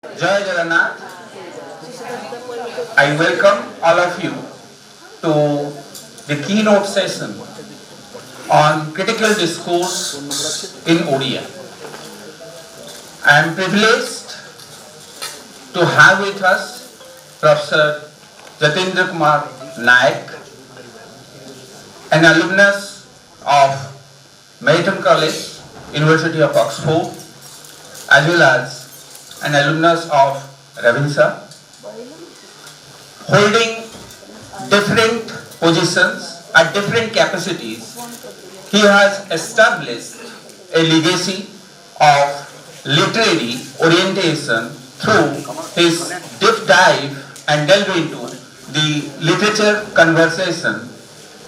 Jai Jagannath. I welcome all of you to the keynote session on critical discourse in Odia. I am privileged to have with us Professor Jatindra Kumar Nayak, an alumnus of Merton College, University of Oxford, as well as an alumnus of Ravinsa, holding different positions at different capacities. He has established a legacy of literary orientation through his deep dive and delve into the literature conversation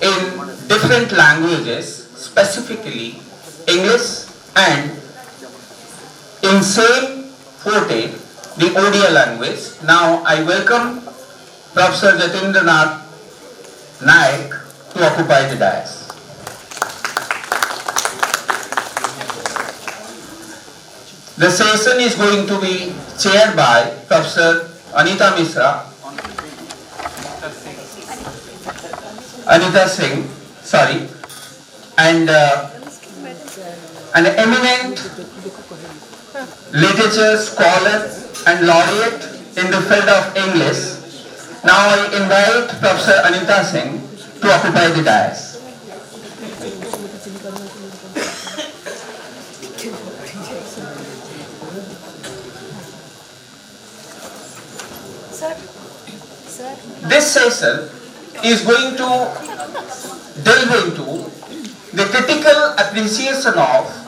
in different languages, specifically English, and in same forte, the Odia language. Now I welcome Professor Jatindra Nayak to occupy the dais. The session is going to be chaired by Professor Anita Singh, and an eminent literature scholar and laureate in the field of English. Now I invite Professor Anita Singh to occupy the dais. This session is going to delve into the critical appreciation of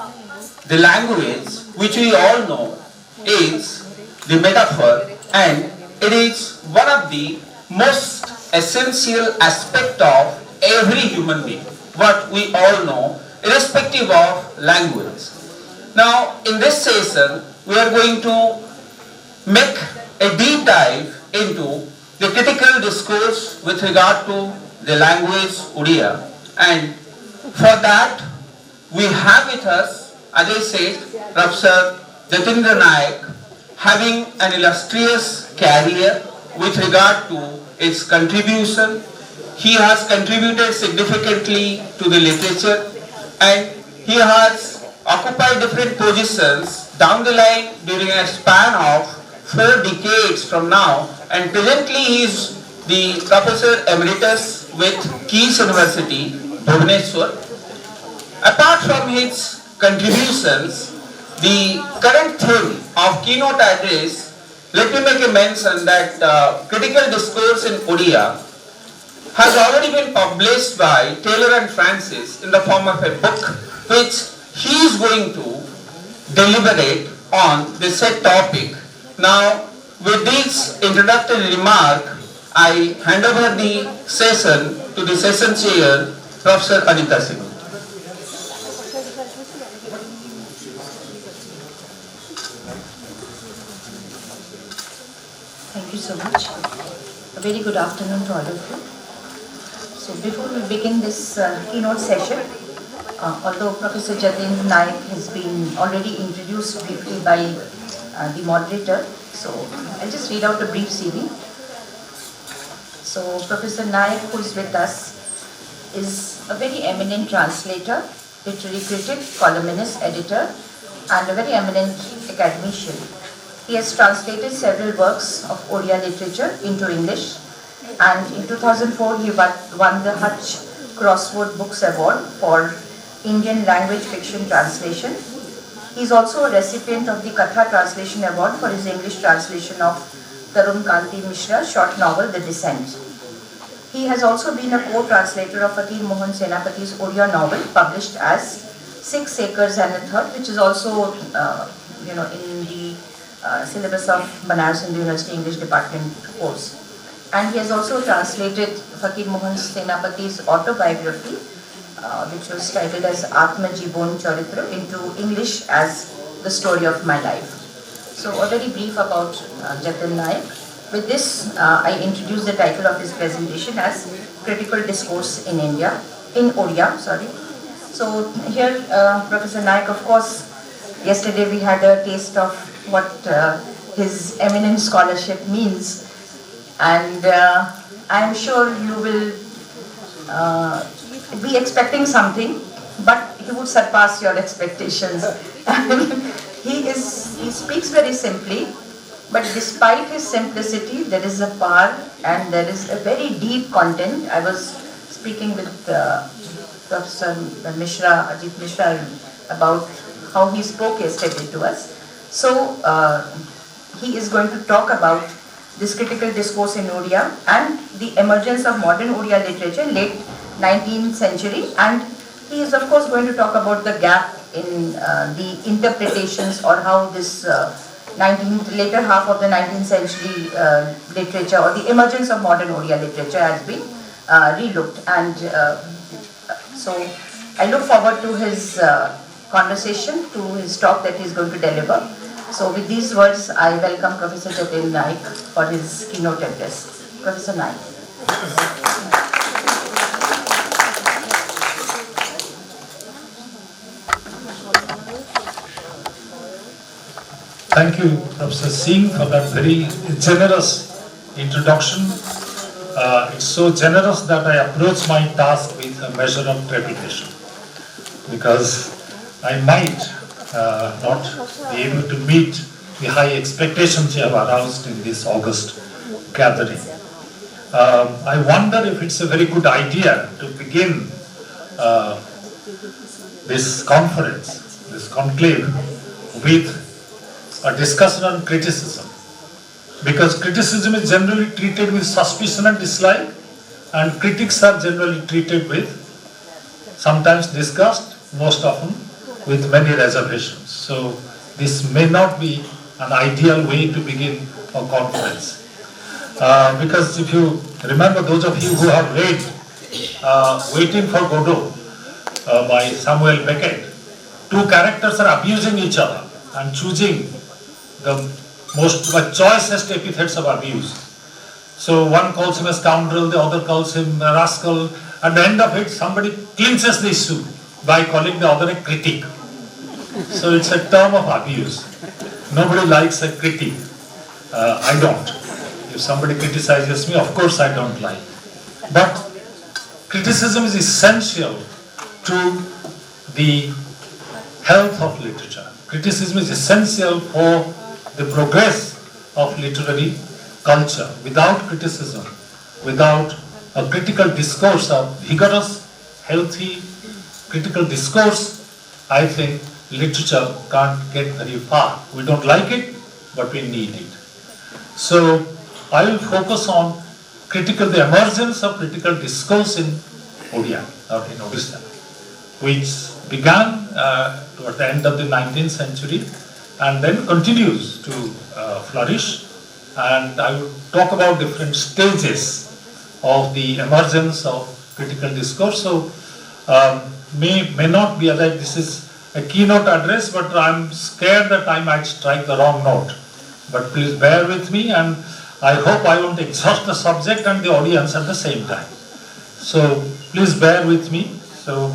the language, which we all know is the metaphor, and it is one of the most essential aspect of every human being, what we all know, irrespective of language. Now, in this session, we are going to make a deep dive into the critical discourse with regard to the language Odia, and for that we have with us, as I said, Professor Jatindra Nayak, having an illustrious career with regard to its contribution. He has contributed significantly to the literature, and he has occupied different positions down the line during a span of 4 decades from now, and presently he is the Professor Emeritus with Keys University, Bhubaneswar. Apart from his contributions, the current theme of keynote address, let me make a mention that critical discourse in Odia has already been published by Taylor and Francis in the form of a book, which he is going to deliberate on the said topic. Now, with this introductory remark, I hand over the session to the session chair, Professor Anita Singh. Thank you so much. A very good afternoon to all of you. So before we begin this keynote session, although Professor Jatindra Nayak has been already introduced briefly by the moderator, so I'll just read out a brief CV. So Professor Nayak, who is with us, is a very eminent translator, literary critic, columnist, editor, and a very eminent academician. He has translated several works of Odia literature into English, and in 2004 he won the Hutch Crossword Books Award for Indian language fiction translation. He is also a recipient of the Katha Translation Award for his English translation of Tarun Kanti Mishra's short novel The Descent. He has also been a co-translator of Fakir Mohan Senapati's Odia novel, published as 6 Acres and a Third, which is also in the syllabus of Banaras Hindu University English Department course. And he has also translated Fakir Mohan Senapati's autobiography, which was titled as Atma Jibon Charitra, into English as The Story of My Life. So a very brief about Jatin Nayak. With this, I introduce the title of his presentation as Critical Discourse in Odia. So here, Professor Nayak, of course, yesterday we had a taste of what his eminent scholarship means, and I'm sure you will be expecting something, but he would surpass your expectations. He speaks very simply, but despite his simplicity, there is a power and there is a very deep content. I was speaking with Professor Mishra, Ajit Mishra, about how he spoke yesterday to us. So he is going to talk about this critical discourse in Odia and the emergence of modern Odia literature in late 19th century, and he is of course going to talk about the gap in the interpretations or how this later half of the 19th century literature or the emergence of modern Odia literature has been relooked. And so I look forward to his conversation, to his talk that he is going to deliver. So with these words, I welcome Professor Jatindra Nayak for his keynote address. Professor Nayak. Thank you, Professor Singh, for that very generous introduction. It's so generous that I approach my task with a measure of trepidation, because I might not be able to meet the high expectations you have aroused in this August gathering. I wonder if it's a very good idea to begin this conference, this conclave, with a discussion on criticism, because criticism is generally treated with suspicion and dislike, and critics are generally treated with, sometimes discussed, most often with many reservations. So this may not be an ideal way to begin a conference, because if you remember, those of you who have read Waiting for Godot by Samuel Beckett, two characters are abusing each other and choosing the choicest epithets of abuse. So one calls him a scoundrel, the other calls him a rascal. At the end of it, somebody clinches the issue by calling the other a critic. So it's a term of abuse. Nobody likes a critic. I don't. If somebody criticizes me, of course I don't like. But criticism is essential to the health of literature. Criticism is essential for the progress of literary culture. Without criticism, without a critical discourse, a vigorous, healthy critical discourse, I think literature can't get very far. We don't like it, but we need it. So I will focus on the emergence of critical discourse in Odia, or in Odisha, which began toward the end of the 19th century and then continues to flourish. And I will talk about different stages of the emergence of critical discourse. So may not be like this is a keynote address, but I'm scared that I might strike the wrong note. But please bear with me, and I hope I won't exhaust the subject and the audience at the same time. So please bear with me. So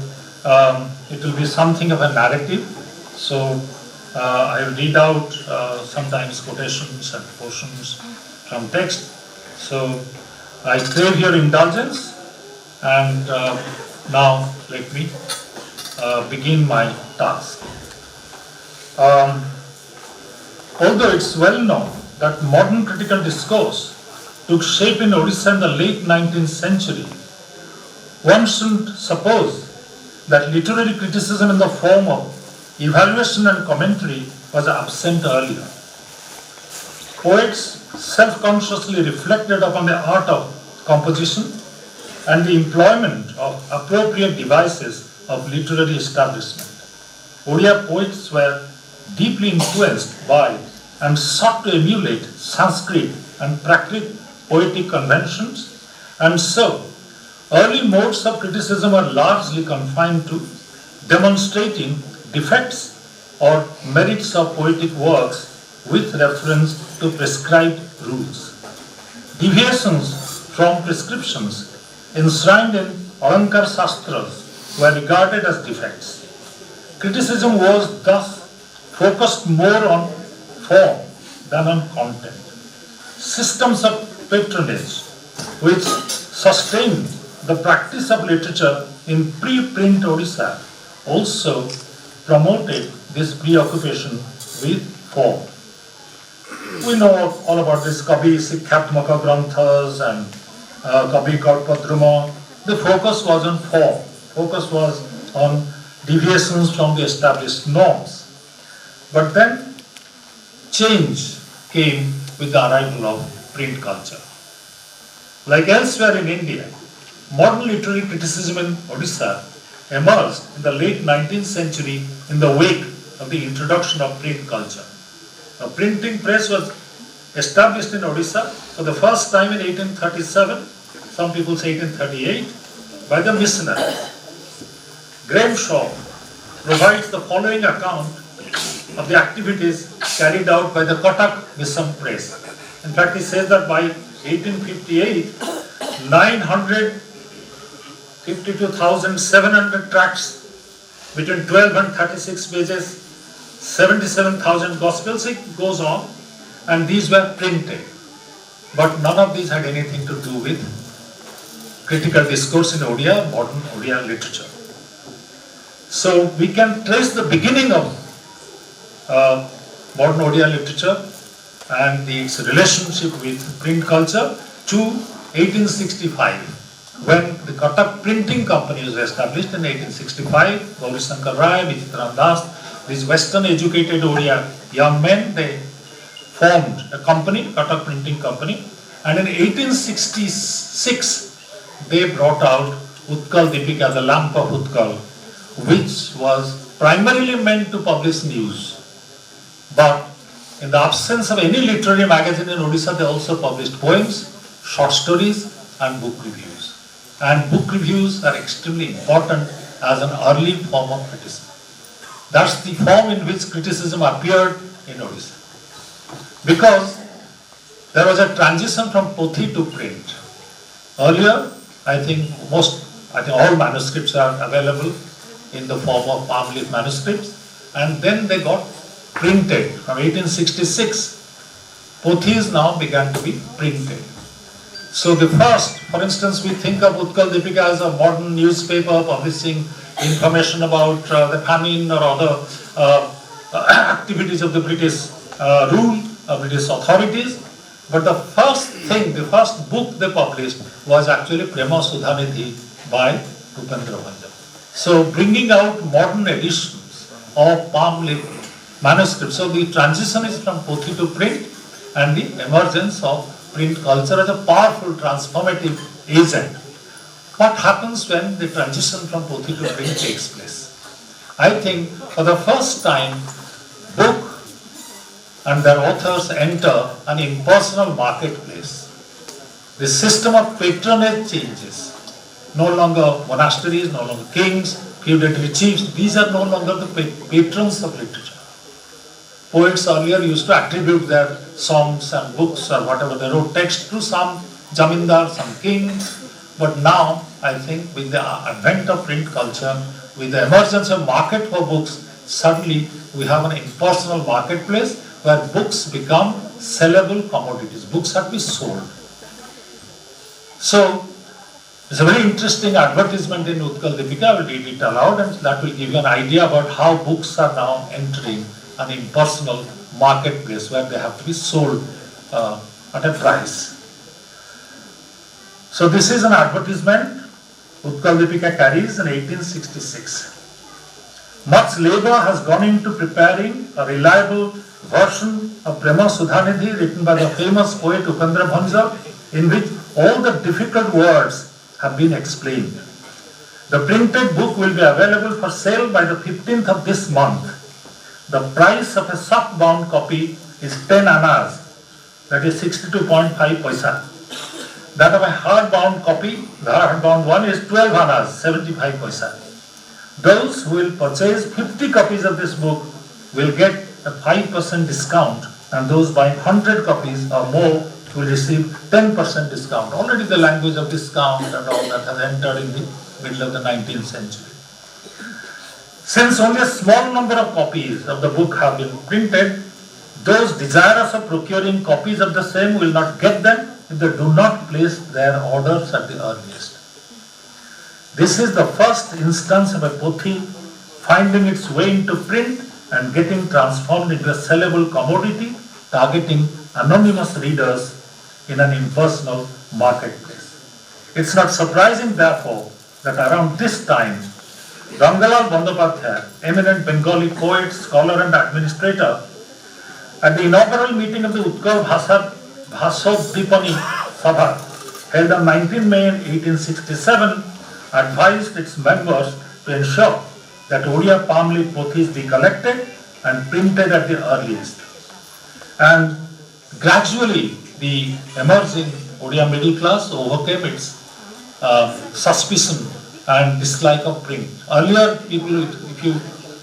it will be something of a narrative. So I will read out sometimes quotations and portions from text. So I crave your indulgence, and now let me begin my task. Although it's well known that modern critical discourse took shape in Odisha in the late 19th century, one shouldn't suppose that literary criticism in the form of evaluation and commentary was absent earlier. Poets self-consciously reflected upon the art of composition and the employment of appropriate devices of literary establishment. Odia poets were deeply influenced by and sought to emulate Sanskrit and Prakrit poetic conventions, and so early modes of criticism are largely confined to demonstrating defects or merits of poetic works with reference to prescribed rules. Deviations from prescriptions enshrined in Alankar Shastras were regarded as defects. Criticism was thus focused more on form than on content. Systems of patronage which sustained the practice of literature in pre-print Odisha also promoted this preoccupation with form. We know all about this Kavi Sikhyatmaka Granthas and Kavi Kalpadruma. The focus was on form. Focus was on deviations from the established norms. But then change came with the arrival of print culture. Like elsewhere in India, modern literary criticism in Odisha emerged in the late 19th century in the wake of the introduction of print culture. A printing press was established in Odisha for the first time in 1837, some people say 1838, by the missionaries. Graham Shaw provides the following account of the activities carried out by the Katak Mission Press. In fact, he says that by 1858, 952,700 tracts between 12 and 36 pages, 77,000 gospels, it goes on, and these were printed. But none of these had anything to do with critical discourse in Odia, modern Odia literature. So we can trace the beginning of modern Odia literature and its relationship with print culture to 1865, when the Katak Printing Company was established in 1865. Gauri Shankar Rai, Vichitran Das, these Western educated Odia young men, they formed a company, Katak Printing Company, and in 1866 they brought out Utkal Deepika, the Lamp of Utkal, which was primarily meant to publish news. But in the absence of any literary magazine in Odisha, they also published poems, short stories, and book reviews. And book reviews are extremely important as an early form of criticism. That's the form in which criticism appeared in Odisha. Because there was a transition from pothi to print. Earlier, I think all manuscripts are available in the form of palm leaf manuscripts, and then they got printed. From 1866, pothis now began to be printed. So the first, for instance, we think of Utkal Deepika as a modern newspaper publishing information about the famine or other activities of the British rule, British authorities. But the first book they published was actually Prema Sudhanidhi by Bhupendra Bhanjam. So bringing out modern editions of palm leaf manuscripts. So the transition is from pothi to print, and the emergence of print culture as a powerful transformative agent. What happens when the transition from pothi to print takes place? I think for the first time, book and their authors enter an impersonal marketplace. The system of patronage changes. No longer monasteries, no longer kings, feudatory chiefs. These are no longer the patrons of literature. Poets earlier used to attribute their songs and books or whatever they wrote text to some jamindar, some king. But now, I think with the advent of print culture, with the emergence of market for books, suddenly we have an impersonal marketplace where books become sellable commodities. Books have to be sold. So, it's a very interesting advertisement in Utkal Deepika. I will read it aloud, and that will give you an idea about how books are now entering an impersonal marketplace where they have to be sold at a price. So this is an advertisement Utkal Deepika carries in 1866. Much labor has gone into preparing a reliable version of Prema Sudhanidhi written by the famous poet Bhupendra Bhanjam, in which all the difficult words have been explained. The printed book will be available for sale by the 15th of this month. The price of a soft-bound copy is 10 annas, that is 62.5 paisa. That of a hard-bound copy, the hard-bound one, is 12 annas, 75 paisa. Those who will purchase 50 copies of this book will get a 5% discount, and those buying 100 copies or more will receive 10% discount. Already the language of discount and all that has entered in the middle of the 19th century. Since only a small number of copies of the book have been printed, Those desirous of procuring copies of the same will not get them if they do not place their orders at the earliest. This is the first instance of a pothi finding its way into print and getting transformed into a sellable commodity, targeting anonymous readers in an impersonal marketplace. It's not surprising, therefore, that around this time, Rangalal Bandyopadhyay, eminent Bengali poet, scholar and administrator, at the inaugural meeting of the Utkal Bhasodipani Sabha, held on 19 May 1867, advised its members to ensure that Odia palm leaf pothis be collected and printed at the earliest. And gradually, the emerging Odia middle class overcame its suspicion and dislike of print. Earlier, people, if you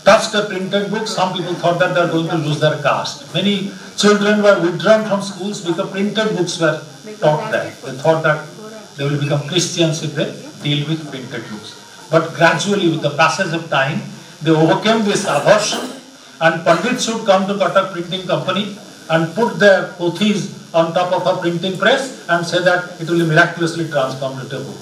touched a printed book, some people thought that they are going to lose their caste. Many children were withdrawn from schools because printed books were taught there. They thought that they will become Christians if they deal with printed books. But gradually, with the passage of time, they overcame this aversion, and Pandits should come to Cuttack Printing Company and put their pothis on top of a printing press and say that it will be miraculously transformed into a book.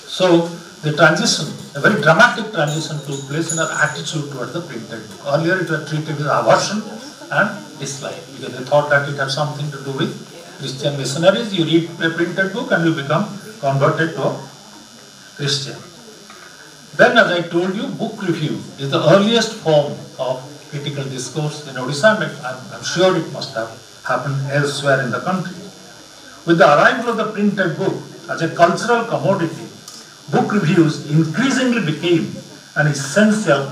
So the transition, a very dramatic transition took place in our attitude towards the printed book. Earlier it was treated with aversion and dislike because they thought that it had something to do with Christian missionaries. You read a printed book and you become converted to a Christian. Then, as I told you, book review is the earliest form of critical discourse in Odisha, and I'm sure it must have happened elsewhere in the country. With the arrival of the printed book as a cultural commodity, book reviews increasingly became an essential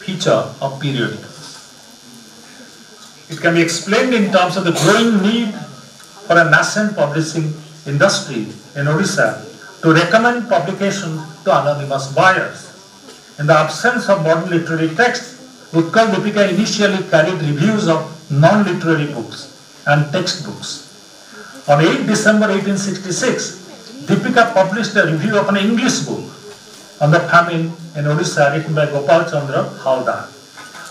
feature of periodicals. It can be explained in terms of the growing need for a nascent publishing industry in Odisha to recommend publication to anonymous buyers. In the absence of modern literary texts, Utkal Deepika initially carried reviews of non-literary books and textbooks. On 8 December 1866, Deepika published a review of an English book on the famine in Odisha written by Gopal Chandra Haldar.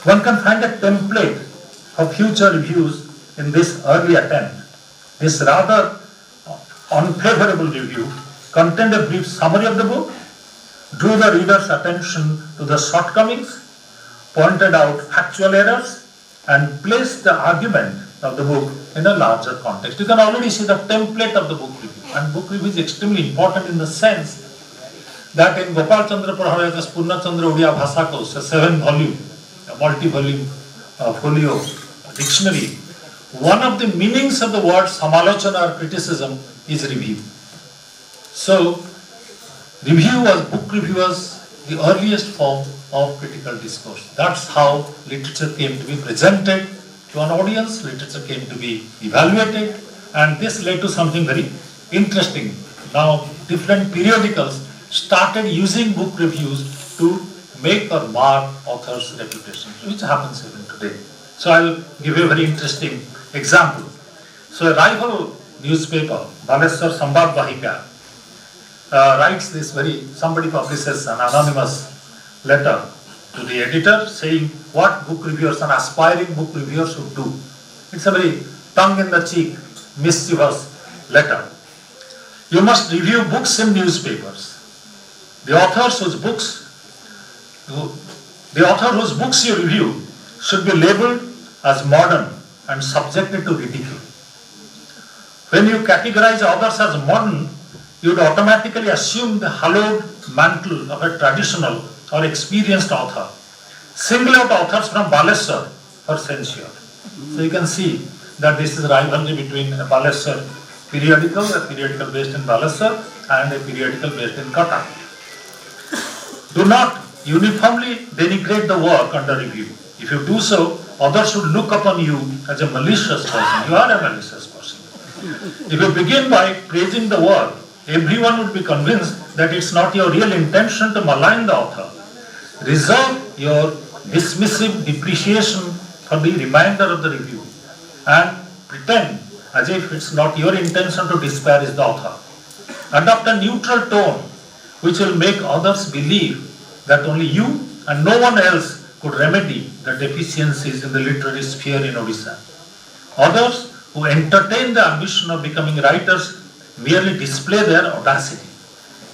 One can find a template of future reviews in this early attempt. This rather unfavorable review contained a brief summary of the book, drew the reader's attention to the shortcomings, pointed out factual errors, and placed the argument of the book in a larger context. You can already see the template of the book review. And book review is extremely important in the sense that in Gopal Chandra Prabhavaya's Purna Chandra Odia Bhasakos, a 7-volume, a multi-volume folio dictionary, one of the meanings of the word samalochana or criticism is review. So, book review was the earliest form of critical discourse. That's how literature came to be presented to an audience, literature came to be evaluated, and this led to something very interesting. Now, different periodicals started using book reviews to make or mar authors' reputation, which happens even today. So, I'll give you a very interesting example. So, a rival newspaper, Baleswar Sambad Bahika, writes this somebody publishes an anonymous letter to the editor saying what book reviewers and aspiring book reviewers should do. It's a very tongue-in-the-cheek, mischievous letter. You must review books in newspapers. The author whose books you review should be labeled as modern and subjected to ridicule. When you categorize others as modern, you would automatically assume the hallowed mantle of a traditional or experienced author. Single out authors from Baleswar for censure. So you can see that this is a rivalry between a Baleswar periodical, a periodical based in Baleswar, and a periodical based in Cuttack. Do not uniformly denigrate the work under review. If you do so, others should look upon you as a malicious person. You are a malicious person. If you begin by praising the work, everyone would be convinced that it's not your real intention to malign the author. Reserve your dismissive depreciation for the remainder of the review and pretend as if it's not your intention to disparage the author. Adopt a neutral tone which will make others believe that only you and no one else could remedy the deficiencies in the literary sphere in Odisha. Others who entertain the ambition of becoming writers merely display their audacity.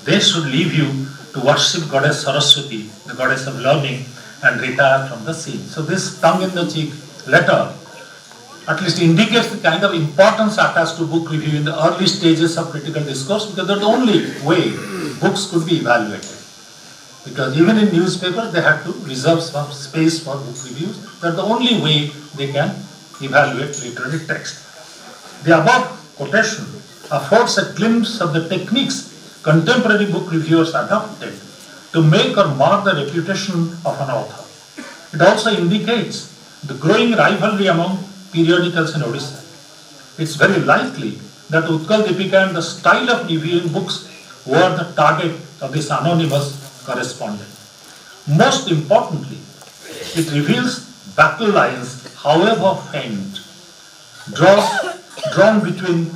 They should leave you to worship Goddess Saraswati, the goddess of learning, and retire from the scene. So this tongue-in-the-cheek letter at least indicates the kind of importance attached to book review in the early stages of critical discourse, because that's the only way books could be evaluated. Because even in newspapers, they had to reserve some space for book reviews. That's the only way they can evaluate literary text. The above quotation affords a glimpse of the techniques contemporary book reviewers adopted to make or mar the reputation of an author. It also indicates the growing rivalry among periodicals in Odisha. It's very likely that Utkal Deepika and the style of reviewing books were the target of this anonymous correspondent. Most importantly, it reveals battle lines, however faint, drawn between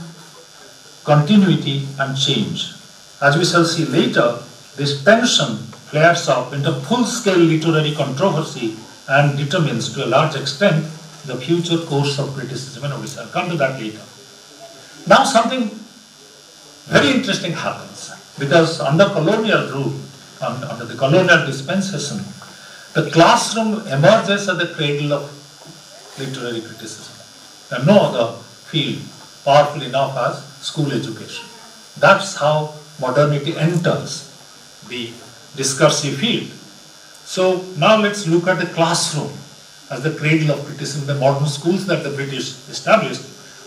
continuity and change. As we shall see later, this tension flares up into full-scale literary controversy and determines to a large extent the future course of criticism in Odisha. I'll come to that later. Now something very interesting happens, because under colonial rule, under the colonial dispensation, the classroom emerges as the cradle of literary criticism. There are no other field powerful enough as school education. That's how modernity enters the discursive field. So now let's look at the classroom as the cradle of criticism, the modern schools that the British established,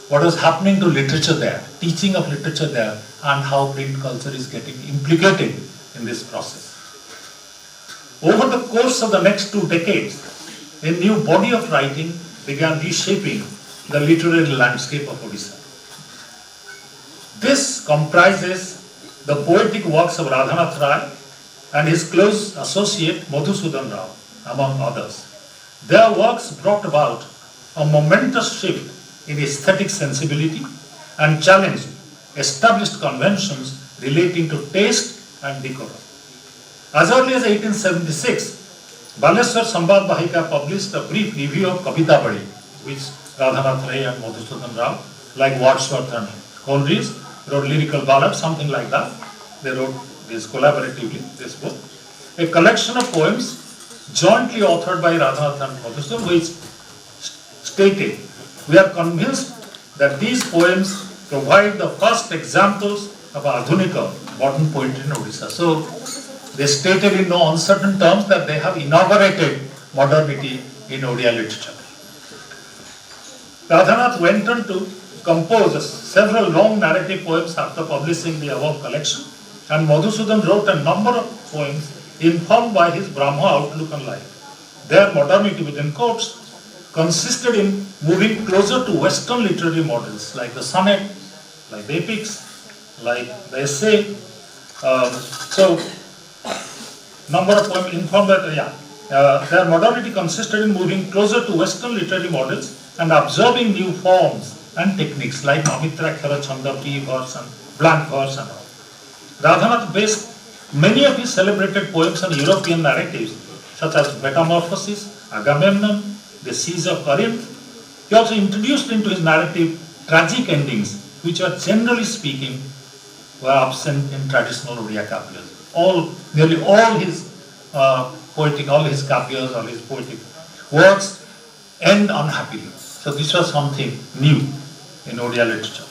what was happening to literature there, teaching of literature there, and how print culture is getting implicated in this process. Over the course of the next 2 decades, a new body of writing began reshaping the literary landscape of Odisha. This comprises the poetic works of Radhanath Rai and his close associate Madhusudan Rao, among others. Their works brought about a momentous shift in aesthetic sensibility and challenged established conventions relating to taste and decorum. As early as 1876, Baleswar Sambad Bahika published a brief review of Kavita Badi, which Radhanath Rai and Madhusudan Rao, like Wordsworth and Coleridge, wrote lyrical ballads, something like that. They wrote this collaboratively, this book. A collection of poems jointly authored by Radhanath and Madhusudan, which stated, "We are convinced that these poems provide the first examples of Adhunika, modern poetry in Odisha." So they stated in no uncertain terms that they have inaugurated modernity in Odia literature. Radhanath went on to compose several long narrative poems after publishing the above collection, and Madhusudan wrote a number of poems informed by his Brahma outlook on life. Their modernity, within quotes, consisted in moving closer to Western literary models like the sonnet, like the epics, like the essay. Number of poems informed that, their modernity consisted in moving closer to Western literary models and observing new forms and techniques like Amitra Chanda, verse and blank verse and all. Radhanath based many of his celebrated poems on European narratives such as Metamorphosis, Agamemnon, the Siege of Corinth. He also introduced into his narrative tragic endings, which were generally speaking were absent in traditional Odia kavyas. Nearly all his poetic kavyas, all his poetic works end unhappily. So this was something new in Odia literature.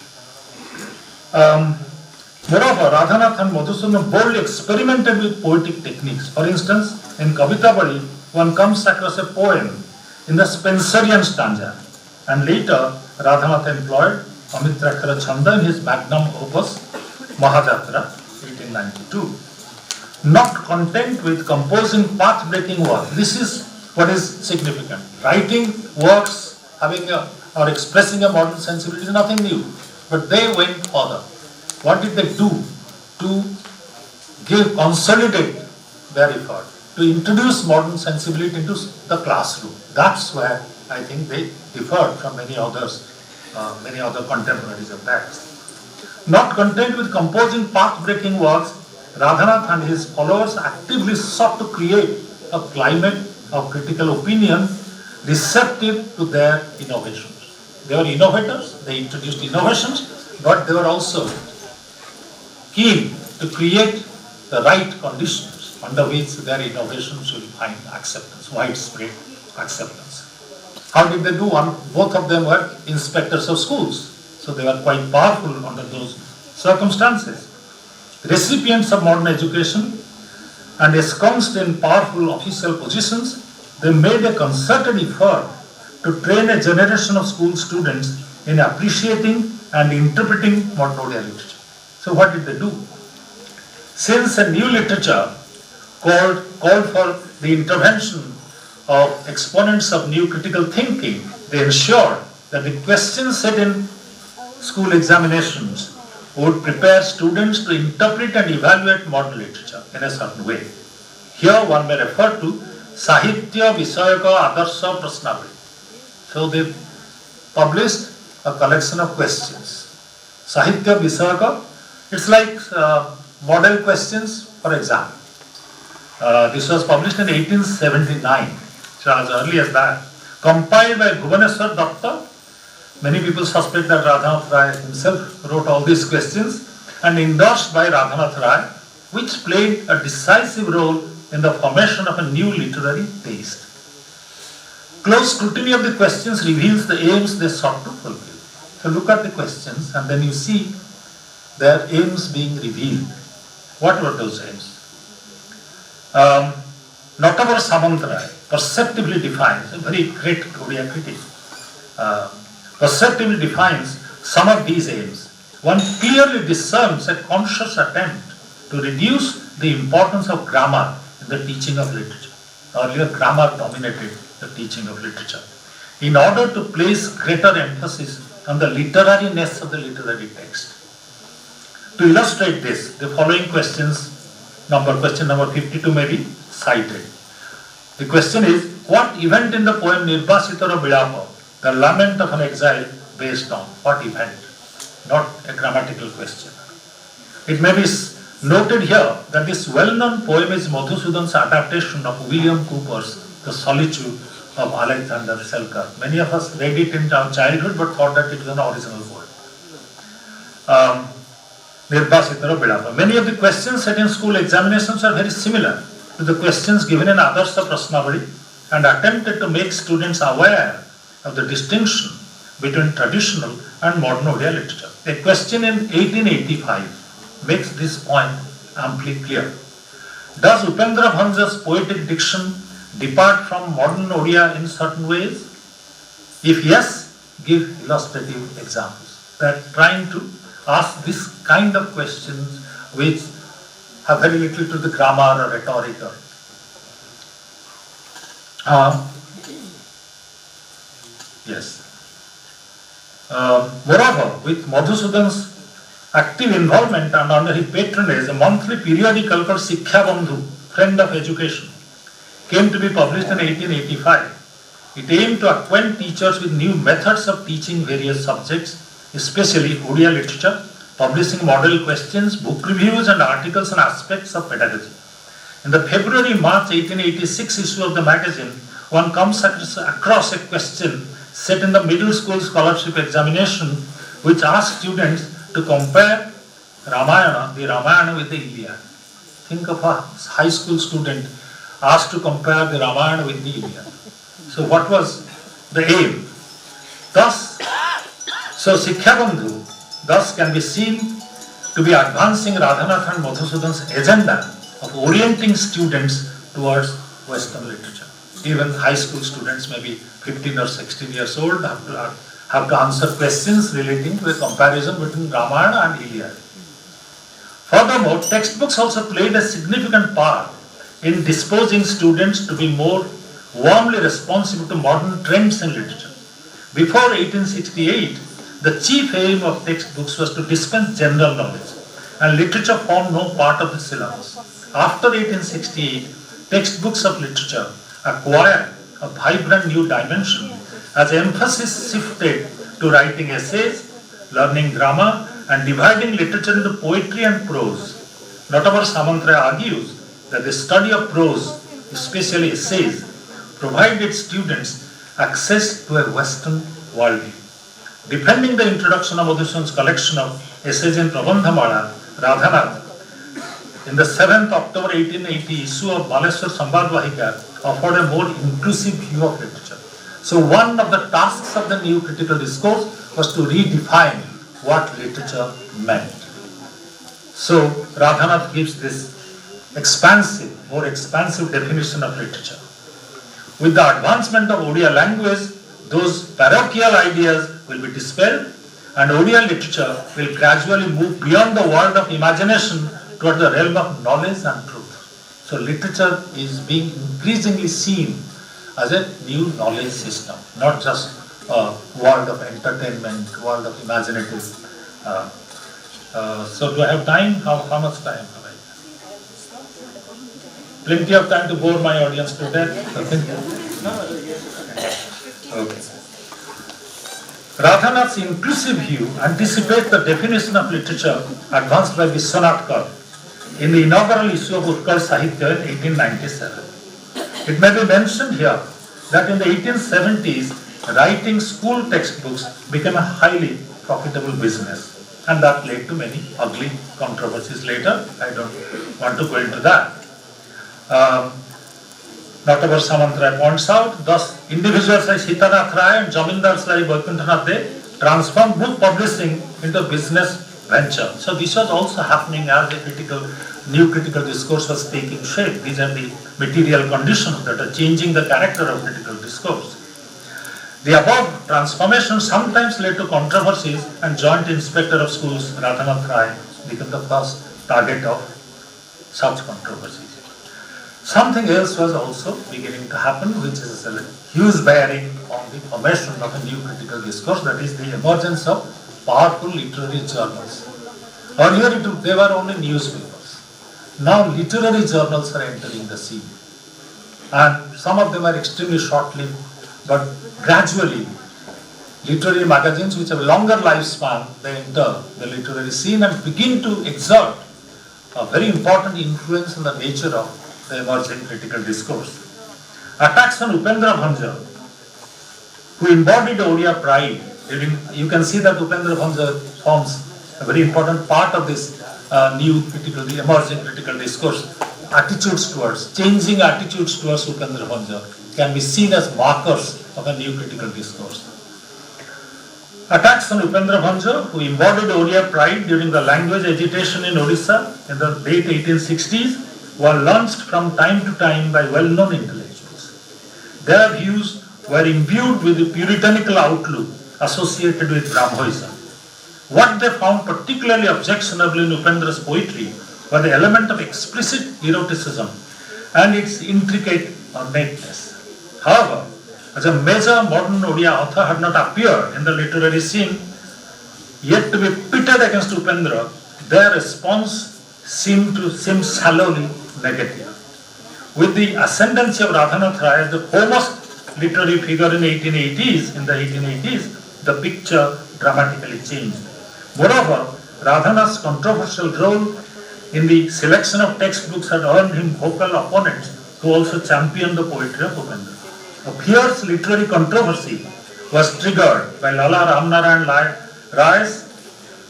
Moreover, Radhanath and Madhusudan boldly experimented with poetic techniques. For instance, in Kavita Badi, one comes across a poem in the Spenserian stanza, and later Radhanath employed Amitra Chanda in his magnum opus Mahajatra, 1892. Not content with composing path-breaking work, this is what is significant. Writing works or expressing a modern sensibility is nothing new, but they went further. What did they do to consolidate their effort, to introduce modern sensibility into the classroom? That's where I think they differed from many other contemporaries of theirs. Not content with composing path-breaking works, Radhanath and his followers actively sought to create a climate of critical opinion receptive to their innovations. They were innovators, they introduced innovations, but they were also keen to create the right conditions under which their innovations will find acceptance, widespread acceptance. How did they do? Both of them were inspectors of schools, so they were quite powerful under those circumstances. Recipients of modern education and ensconced in powerful official positions, they made a concerted effort to train a generation of school students in appreciating and interpreting modern Odia literature. So what did they do? Since a new literature called for the intervention of exponents of new critical thinking, they ensured that the questions set in school examinations would prepare students to interpret and evaluate modern literature in a certain way. Here one may refer to Sahitya Visayaka Adarsha Prasnavali. So they published a collection of questions. Sahitya Visayaka, it's like model questions for exam. This was published in 1879, so as early as that. Compiled by Bhubaneswar Datta. Many people suspect that Radhanath Rai himself wrote all these questions, and endorsed by Radhanath Rai, which played a decisive role in the formation of a new literary taste. Close scrutiny of the questions reveals the aims they sought to fulfill. So look at the questions and then you see their aims being revealed. What were those aims? Notavar Samantrai perceptively defines, a very great Odia critic, perceptively defines some of these aims. One clearly discerns a conscious attempt to reduce the importance of grammar in the teaching of literature. Earlier, grammar dominated the teaching of literature, in order to place greater emphasis on the literariness of the literary text. To illustrate this, the following question number 52 may be cited. The question is, what event in the poem Nirbasitara Bilapa, the lament of an exile, based on? What event? Not a grammatical question. It may be noted here that this well-known poem is Madhusudan's adaptation of William Cooper's The Solitude of Alexander Selkirk. Many of us read it in our childhood but thought that it was an original poem. Nirbasitara Bilapa. Many of the questions set in school examinations are very similar to the questions given in Adarsha Prasnavali and attempted to make students aware of the distinction between traditional and modern Odia literature. A question in 1885 makes this point amply clear. Does Upendra Bhanja's poetic diction depart from modern Odia in certain ways? If yes, give illustrative examples. They are trying to ask this kind of questions which have very little to the grammar or rhetoric. Yes. Moreover, with Madhusudan's active involvement and under his patronage, a monthly periodical called Shiksha Bandhu, Friend of Education, came to be published in 1885. It aimed to acquaint teachers with new methods of teaching various subjects, especially Odia literature, publishing model questions, book reviews and articles on aspects of pedagogy. In the February-March 1886 issue of the magazine, one comes across a question set in the middle school scholarship examination which asks students to compare Ramayana, the Ramayana with the Iliad. Think of a high school student asked to compare the Ramayana with the Iliad. So what was the aim? Thus, Shiksha Bandhu thus can be seen to be advancing Radhanath and Madhusudan's agenda of orienting students towards Western literature. Even high school students, maybe 15 or 16 years old, have to answer questions relating to a comparison between Ramayana and Iliad. Furthermore, textbooks also played a significant part in disposing students to be more warmly responsive to modern trends in literature. Before 1868, the chief aim of textbooks was to dispense general knowledge, and literature formed no part of the syllabus. After 1868, textbooks of literature acquired a vibrant new dimension as emphasis shifted to writing essays, learning grammar, and dividing literature into poetry and prose. Notavar Samantrai argues that the study of prose, especially essays, provide its students access to a Western worldview. Defending the introduction of Madhusudan's collection of essays in Prabandhamala, Radhanath, in the 7th October 1880 issue of Baleshwar Sambadvahika offered a more inclusive view of literature. So one of the tasks of the new critical discourse was to redefine what literature meant. So Radhanath gives this more expansive definition of literature. With the advancement of Odia language, those parochial ideas will be dispelled and Odia literature will gradually move beyond the world of imagination toward the realm of knowledge and truth. So literature is being increasingly seen as a new knowledge system, not just a world of entertainment, world of imaginative. So do I have time? How much time have I? Plenty of time to bore my audience to death. Okay. Radhanath's inclusive view anticipates the definition of literature advanced by Vishwanath Kar in the inaugural issue of Utkal Sahitya in 1897. It may be mentioned here that in the 1870s, writing school textbooks became a highly profitable business, and that led to many ugly controversies later. I don't want to go into that. Dr. Samantray points out, thus individuals like Sitanath Ray and Jamindars like Vaikuntanath Dey transformed book publishing into a business venture. So this was also happening as a new critical discourse was taking shape. These are the material conditions that are changing the character of critical discourse. The above transformation sometimes led to controversies, and Joint Inspector of Schools Radhanath Ray became the first target of such controversies. Something else was also beginning to happen, which is a huge bearing on the formation of a new critical discourse, that is the emergence of powerful literary journals. Earlier they were only newspapers. Now literary journals are entering the scene. And some of them are extremely short-lived, but gradually literary magazines which have a longer lifespan, they enter the literary scene and begin to exert a very important influence on the nature of the emerging critical discourse. Attacks on Upendra Bhanja, who embodied Odia pride, you can see that Upendra Bhanja forms a very important part of this emerging critical discourse. Changing attitudes towards Upendra Bhanja can be seen as markers of a new critical discourse. Attacks on Upendra Bhanja, who embodied Odia pride during the language agitation in Odisha in the late 1860s, were launched from time to time by well-known intellectuals. Their views were imbued with the puritanical outlook associated with Brahmoism. What they found particularly objectionable in Upendra's poetry were the element of explicit eroticism and its intricate ornateness. However, as a major modern Odia author had not appeared in the literary scene, yet to be pitted against Upendra, their response seemed shallowly negative. With the ascendancy of Radhanath Ray as the foremost literary figure in the 1880s, the picture dramatically changed. Moreover, Radhanath's controversial role in the selection of textbooks had earned him vocal opponents who also championed the poetry of Upendra. A fierce literary controversy was triggered by Lala Ramnarayan Ray's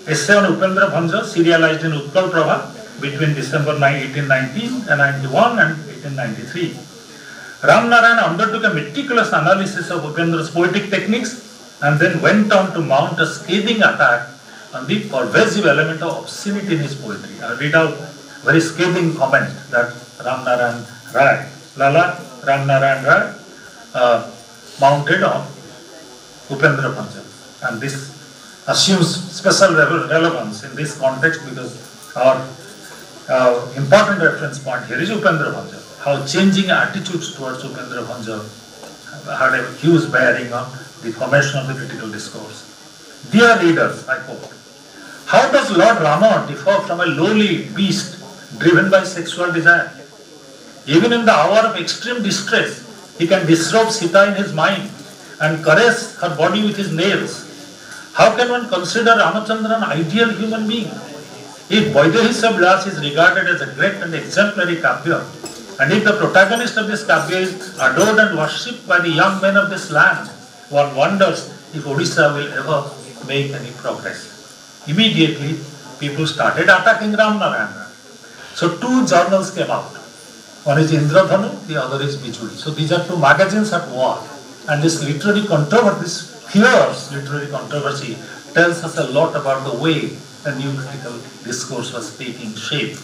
essay on Upendra Bhanja, serialized in Utkal Prabha between December 1891 and 1893. Ramnarayan undertook a meticulous analysis of Upendra's poetic techniques and then went on to mount a scathing attack on the pervasive element of obscenity in his poetry. I read out a very scathing comment that Lala Ramnarayan Ray mounted on Upendra Bhanja. And this assumes special relevance in this context because our important reference point here is Upendra Bhanja. How changing attitudes towards Upendra Bhanja had a huge bearing on the formation of the critical discourse. Dear readers, I quote, how does Lord Rama differ from a lowly beast driven by sexual desire? Even in the hour of extreme distress, he can disrobe Sita in his mind and caress her body with his nails. How can one consider Ramachandra an ideal human being? If Vaidehisa Blas is regarded as a great and exemplary Kavya, And if the protagonist of this Kavya is adored and worshipped by the young men of this land, one wonders if Odisha will ever make any progress. Immediately, people started attacking Ramnarayana. So two journals came out. One is Indradhanu, the other is Bijuli. So these are two magazines at war. And this literary controversy, this fierce literary controversy, tells us a lot about the way the new critical discourse was taking shape.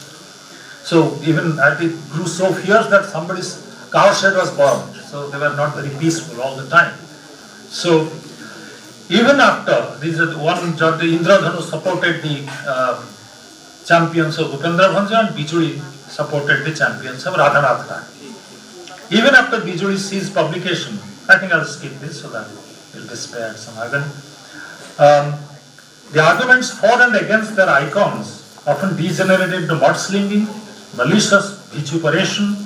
So even it grew so fierce that somebody's cowshed was burned. So they were not very peaceful all the time. So even after, this is one judge, Indradhanu supported the champions of Bhupendra Bhanja, and Bijuli supported the champions of Radhanath Rai. Even after Bijuli ceased publication, I think I'll skip this so that we'll be spared some agony. The arguments for and against their icons often degenerated into mudslinging, malicious vituperation,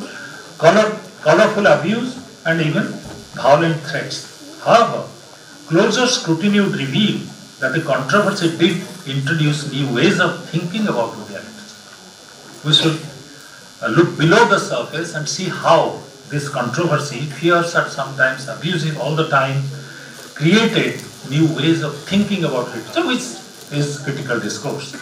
colorful abuse, and even violent threats. However, closer scrutiny would reveal that the controversy did introduce new ways of thinking about Odia literature. We should look below the surface and see how this controversy, fierce and sometimes abusive all the time, created new ways of thinking about literature, which is critical discourse.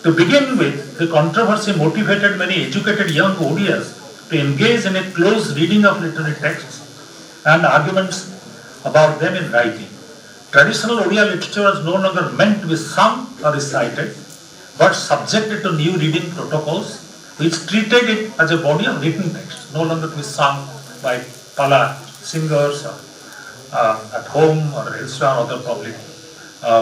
To begin with, the controversy motivated many educated young Odias to engage in a close reading of literary texts and arguments about them in writing. Traditional Odia literature was no longer meant to be sung or recited, but subjected to new reading protocols which treated it as a body of written text, no longer to be sung by pala singers or at home or elsewhere on other public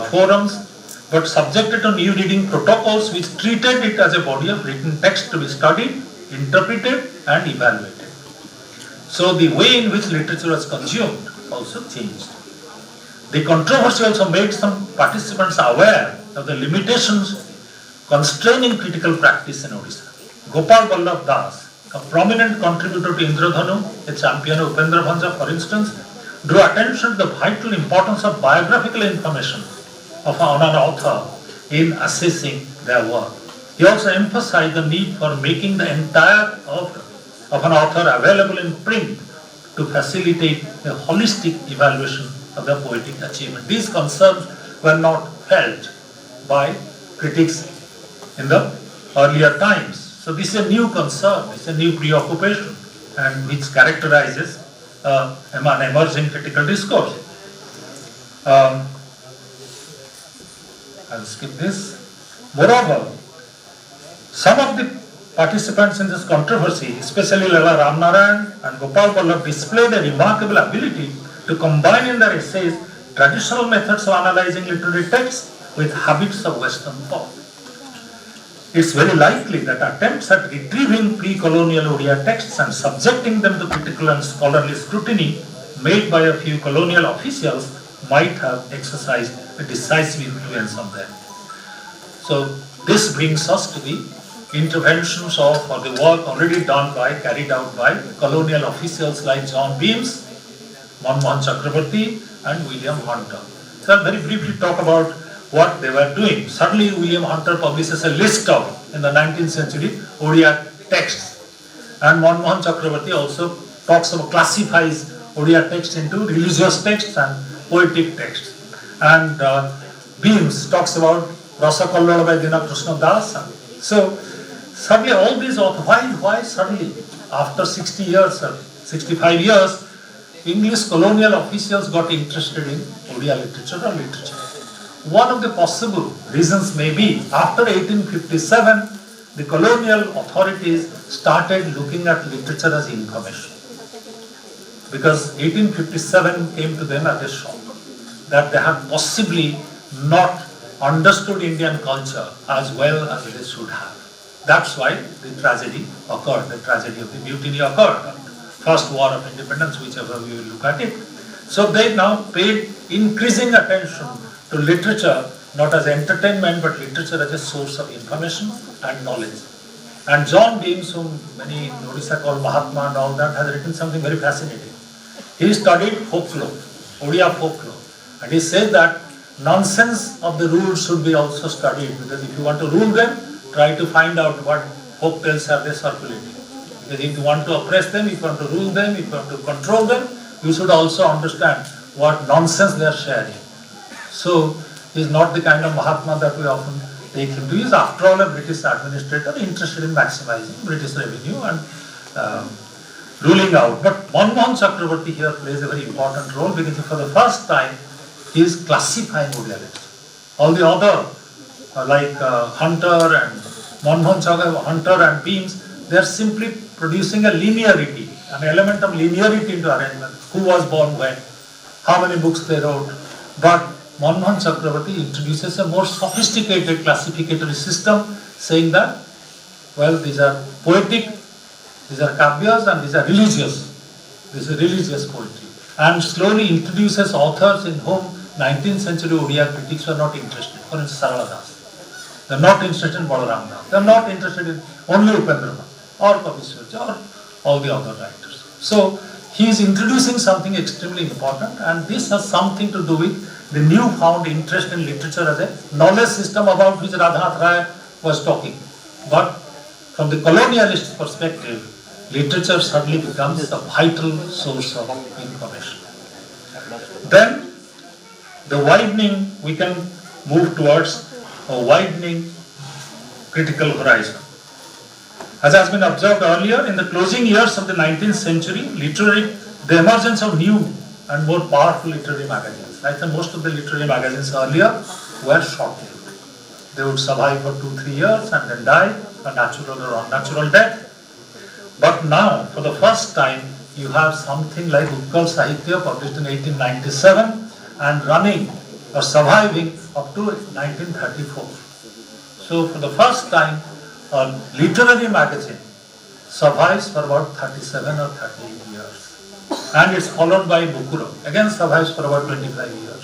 forums, but subjected to new reading protocols which treated it as a body of written text to be studied, interpreted and evaluated. So the way in which literature was consumed also changed. The controversy also made some participants aware of the limitations constraining critical practice in Odisha. Gopal Vallabh Das, a prominent contributor to Indradhanu, a champion of Upendra Bhanja, for instance, drew attention to the vital importance of biographical information on an author in assessing their work. He also emphasized the need for making the entire author of an author available in print to facilitate a holistic evaluation of their poetic achievement. These concerns were not felt by critics in the earlier times. So this is a new concern, it's a new preoccupation, and which characterizes an emerging critical discourse. I'll skip this. Moreover, some of the participants in this controversy, especially Lala Ramnarayan and Gopal Vallabh, displayed a remarkable ability to combine in their essays traditional methods of analyzing literary texts with habits of Western thought. It's very likely that attempts at retrieving pre-colonial Odia texts and subjecting them to critical and scholarly scrutiny made by a few colonial officials might have exercised a decisive influence on them. So this brings us to the interventions or the work already carried out by colonial officials like John Beams, Manmohan Chakrabarti and William Hunter. So I'll very briefly talk about what they were doing. Suddenly William Hunter publishes a list of, in the 19th century, Odia texts. And Manmohan Chakrabarti also classifies Odia texts into religious texts and poetic texts. And Beams talks about Rasa Kallala by Dina Krishna Das. So suddenly all these authors, why suddenly, after 60 years or 65 years, English colonial officials got interested in Odia literature or literature? One of the possible reasons may be, after 1857, the colonial authorities started looking at literature as information. Because 1857 came to them as a shock, that they had possibly not understood Indian culture as well as they should have. That's why the tragedy occurred, the tragedy of the mutiny occurred, First War of Independence, whichever we will look at it. So they now paid increasing attention to literature, not as entertainment, but literature as a source of information and knowledge. And John Beams, whom many in Odisha call Mahatma and all that, has written something very fascinating. He studied folklore, Odia folklore, and he said that nonsense of the rules should be also studied, because if you want to rule them, try to find out what folk tales are they circulating. Because if you want to oppress them, if you want to rule them, if you want to control them, you should also understand what nonsense they are sharing. So he is not the kind of Mahatma that we often take him to. He is after all a British administrator interested in maximizing British revenue and ruling out. But Manmohan Chakrabarti here plays a very important role because for the first time he is classifying Odia literature. All the other like Hunter and Manmohan Chakrabarti, Hunter and Beams, they are simply producing a linearity, an element of linearity into arrangement. Who was born when, how many books they wrote. But Manmohan Chakrabarti introduces a more sophisticated classificatory system saying that, well, these are poetic, these are kavyas and these are religious. This is religious poetry. And slowly introduces authors in whom 19th century Odia critics were not interested. For instance, Sarala Das. They are not interested in Balaram Das. They are not interested in only Upendra or Kavi Surya or all the other writers. So he is introducing something extremely important, and this has something to do with the newfound interest in literature as a knowledge system about which Radhanath Rai was talking. But from the colonialist perspective, literature suddenly becomes a vital source of information. Then the widening, we can move towards a widening critical horizon. As has been observed earlier, in the closing years of the 19th century, the emergence of new and more powerful literary magazines. I think most of the literary magazines earlier were short-lived. They would survive for 2-3 years and then die a natural or unnatural death. But now, for the first time, you have something like Utkal Sahitya published in 1897 and running or surviving up to 1934. So for the first time, a literary magazine survives for about 37 or 38 years. And it's followed by Bukura, again survives for about 25 years.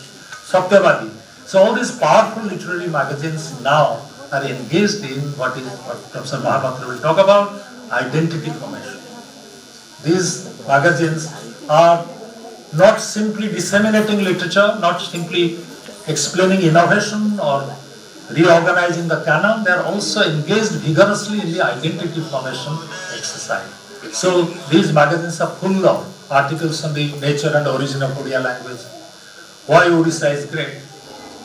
Satyavadi. So all these powerful literary magazines now are engaged in what Professor Mahapatra will talk about, identity formation. These magazines are not simply disseminating literature, not simply explaining innovation or reorganizing the canon, they are also engaged vigorously in the identity formation exercise. So these magazines are full of articles on the nature and origin of Odia language, why Odisha is great,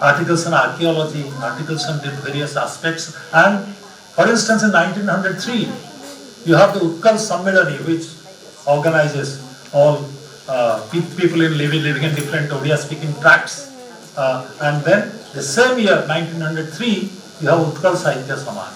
articles on archaeology, articles on various aspects, and for instance in 1903, you have the Utkal Sammelani, which organizes all people living in different Odia speaking tracts, and then the same year, 1903, you have Utkal Sahitya Samaj.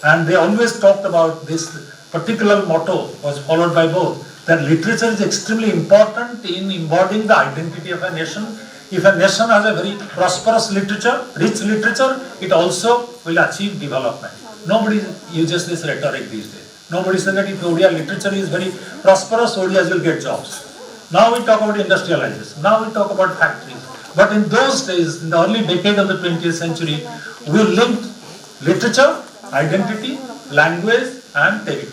And they always talked about this particular motto was followed by both, that literature is extremely important in embodying the identity of a nation. If a nation has a very prosperous literature, rich literature, it also will achieve development. Nobody uses this rhetoric these days. Nobody says that if Odia literature is very prosperous, Odias will get jobs. Now we talk about industrialization. Now we talk about factories. But in those days, in the early decade of the 20th century, we linked literature, identity, language and territory.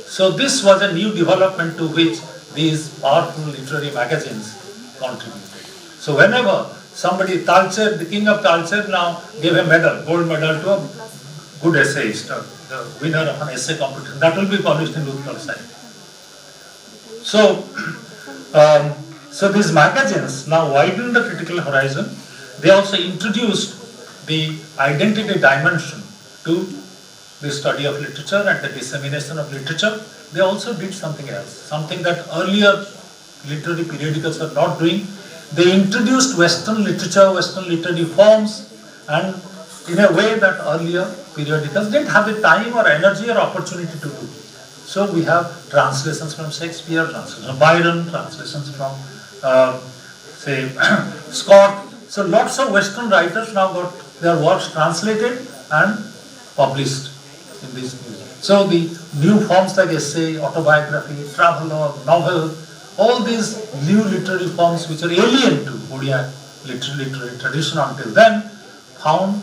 So this was a new development to which these powerful literary magazines contributed. So whenever somebody, Talcher, the king of Talcher now gave a medal, gold medal to a good essayist, the winner of an essay competition, that will be published in Utkal Sahitya. So these magazines now widened the critical horizon. They also introduced the identity dimension to the study of literature and the dissemination of literature. They also did something else, something that earlier literary periodicals were not doing. They introduced Western literature, Western literary forms, and in a way that earlier periodicals didn't have the time or energy or opportunity to do. So we have translations from Shakespeare, translations from Byron, translations from say Scott. So lots of Western writers now got their works translated and published in these music. So the new forms like essay, autobiography, travelogue, novel, all these new literary forms which are alien to Odia literary tradition until then found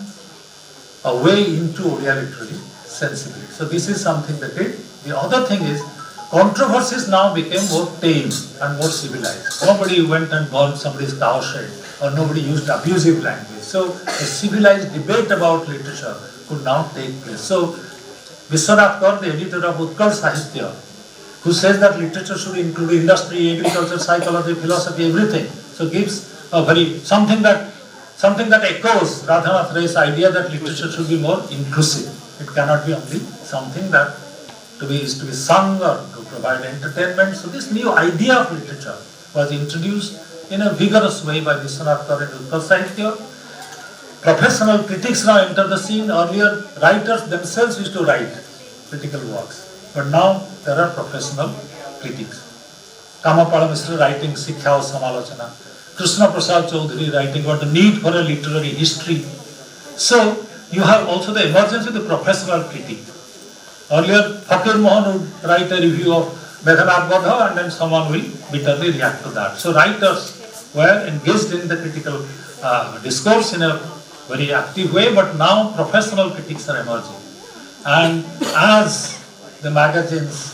a way into Odia literary sensibility. So this is something that did. The other thing is, controversies now became more tame and more civilized. Nobody went and burned somebody's cow shed, or nobody used abusive language. So a civilized debate about literature could now take place. So Vishwanath Kaur, the editor of Utkal Sahitya, who says that literature should include industry, agriculture, psychology, philosophy, everything. So gives a very something that echoes Radhanath Ray's idea that literature should be more inclusive. It cannot be only something that is to be sung or to provide entertainment. So this new idea of literature was introduced in a vigorous way by Vishwanath Kar and Utkal Sahitya. Professional critics now enter the scene. Earlier, writers themselves used to write critical works, but now there are professional critics. Kamapala Mishra writing Sikkha or Samalochana, Krishna Prasad Chaudhary writing about the need for a literary history. So you have also the emergence of the professional critic. Earlier, Fakir Mohan would write a review of Meghanath Badha and then someone will bitterly react to that. So writers were engaged in the critical discourse in a very active way, but now professional critics are emerging. And as the magazines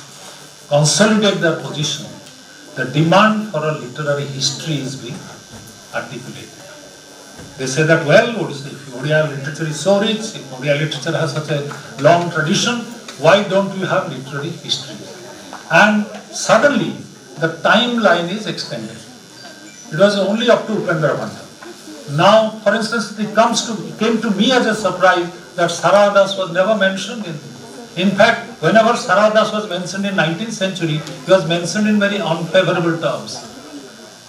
consolidate their position, the demand for a literary history is being articulated. They say that, well, if Odia literature is so rich, if Odia literature has such a long tradition, why don't you have literary history? And suddenly, the timeline is extended. It was only up to Upendra Bandha. Now, for instance, it came to me as a surprise that Saradadas was never mentioned in fact, whenever Saradadas was mentioned in 19th century, he was mentioned in very unfavorable terms.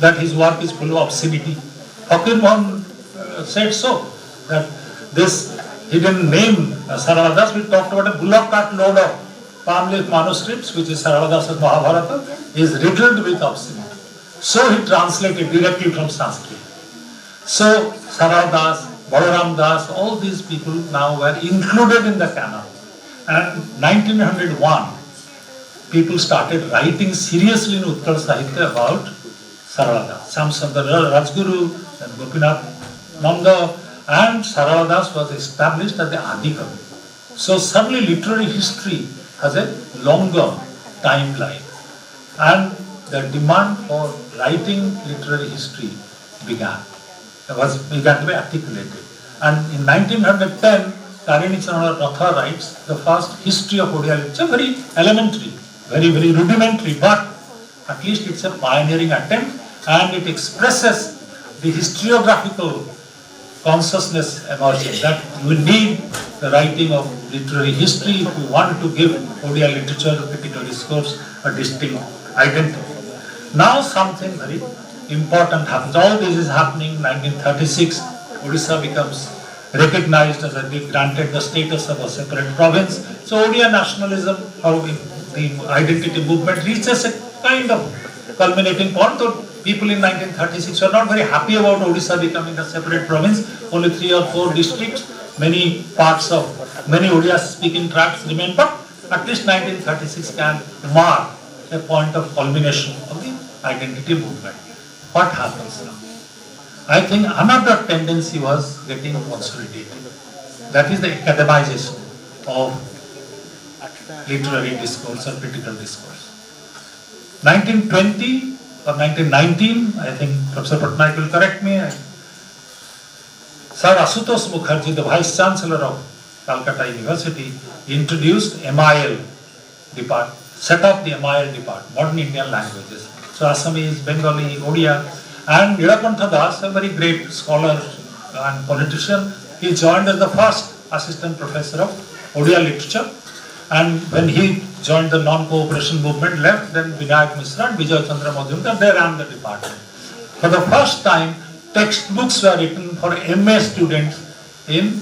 That his work is full of obscenity. Fakir Mohan said so, that he didn't name Saradadas. We talked about a bullock cart load of palm leaf manuscripts, which is Saradadas' Mahabharata, is riddled with obscenity. So he translated directly from Sanskrit. So Saradadas, Balaram Das, all these people now were included in the canon. And 1901, people started writing seriously in Utkal Sahitya about Saraladas. Samsundar Rajguru and Gopinath Nanda, and Saraladas was established as the Adikavi. So suddenly literary history has a longer timeline. And the demand for writing literary history began to be articulated. And in 1910, Tarini Chandra Ratha writes the first history of Odia literature, very elementary, very, very rudimentary, but at least it's a pioneering attempt, and it expresses the historiographical consciousness emerging, that we need the writing of literary history if we want to give Odia literature, critical discourse, a distinct identity. Now something very important happens. All this is happening in 1936. Odisha becomes recognized as granted the status of a separate province. So Odia nationalism, or the identity movement, reaches a kind of culminating point. So people in 1936 were not very happy about Odisha becoming a separate province. Only 3 or 4 districts, many Odia speaking tracts remain, but at least 1936 can mark a point of culmination of the identity movement. What happens now? I think another tendency was getting consolidated. That is the academization of literary discourse or critical discourse. 1920 or 1919, I think Professor Patnaik will correct me, Sir Asutosh Mukherjee, the Vice Chancellor of Calcutta University, introduced MIL department, set up the MIL department, Modern Indian Languages. So Assamese, Bengali, Odia, and Nilakantha Das, a very great scholar and politician, he joined as the first assistant professor of Odia literature. And when he joined the non-cooperation movement, left, then Vinayak Mishra and Jatindra Majumdar, they ran the department. For the first time, textbooks were written for MA students in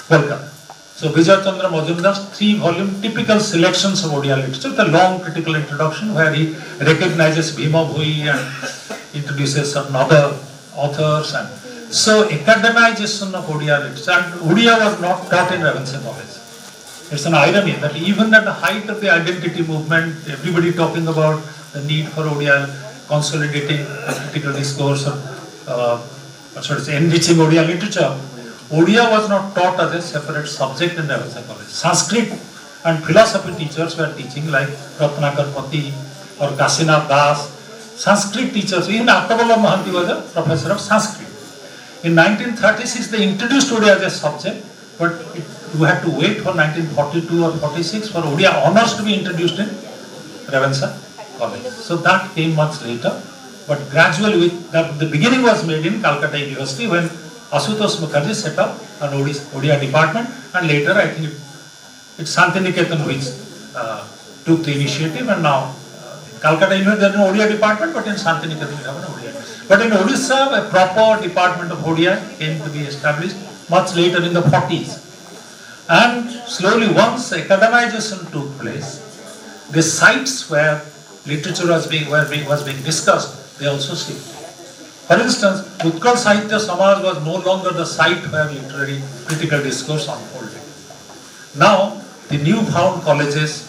Kolkata. So Vijay Chandra Majumdar's 3-volume typical selections of Odia literature, the long critical introduction where he recognizes Bhima Bhui and introduces certain other authors. And so academization of Odia literature, and Odia was not taught in Ravenshaw College. It's an irony that even at the height of the identity movement, everybody talking about the need for Odia, consolidating critical discourse, enriching Odia literature, Odia was not taught as a separate subject in Ravenshaw College. Sanskrit and philosophy teachers were teaching, like Ratnakar Pati or Kasinath Das. Sanskrit teachers, even Aktabullah Mohanty was a professor of Sanskrit. In 1936, they introduced Odia as a subject, but you had to wait for 1942 or 46 for Odia honors to be introduced in Ravenshaw College. So that came much later, but gradually the beginning was made in Calcutta University when Asutosh Mukherjee set up an Odia department, and later I think it's Santiniketan which took the initiative, and now Calcutta University there is an Odia department, but in Santiniketan we have an Odia. But in Odisha, a proper department of Odia came to be established much later in the 40s. And slowly, once academization took place, the sites where literature was being discussed, they also shifted. For instance, Utkal Sahitya Samaj was no longer the site where literary critical discourse unfolded. Now, the newfound colleges,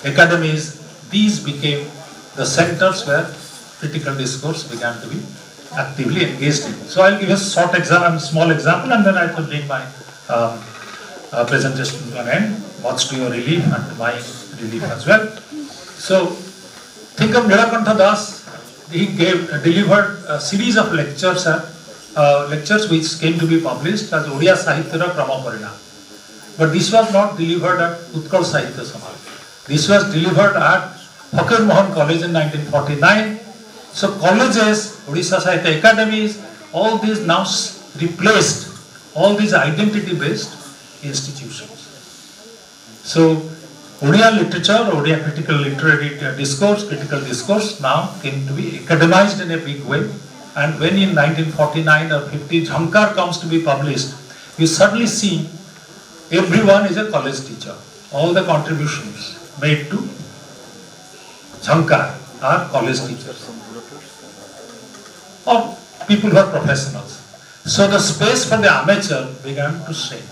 academies, these became the centers where critical discourse began to be actively engaged in. So I'll give a small example, and then I will bring my presentation to an end, much to your relief and to my relief as well. So think of Nilakantha Das. He delivered a series of lectures which came to be published as Odia Sahitya Krama Parina. But this was not delivered at Utkal Sahitya Samaj. This was delivered at Fakir Mohan College in 1949. So colleges, Odisha Sahitya Academies, all these now replaced all these identity-based institutions. So Odia literature, Odia critical literary discourse, critical discourse now came to be academized in a big way. And when in 1949 or 50 Jhankar comes to be published, you suddenly see everyone is a college teacher. All the contributions made to Jhankar are college teachers or people who are professionals. So the space for the amateur began to shrink.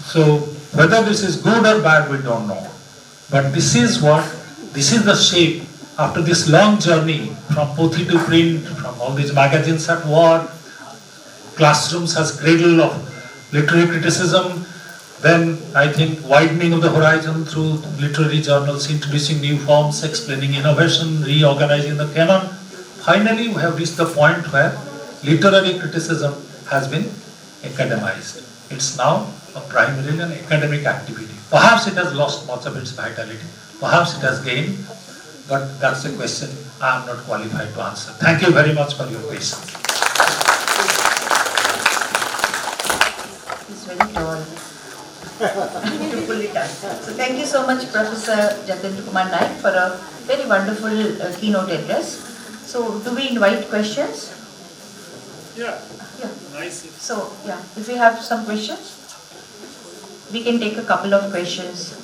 So whether this is good or bad, we don't know. But this is the shape after this long journey from Pothi to print, from all these magazines at war, classrooms as cradle of literary criticism, then I think widening of the horizon through literary journals, introducing new forms, explaining innovation, reorganizing the canon. Finally, we have reached the point where literary criticism has been academized. It's now a primarily an academic activity. Perhaps it has lost much of its vitality. Perhaps it has gained, but that's a question I am not qualified to answer. Thank you very much for your patience. He's very tall. To pull it up. So thank you so much, Professor Jatindra Kumar Nayak, for a very wonderful keynote address. So do we invite questions? Yeah. Nice. So yeah, if we have some questions, we can take a couple of questions.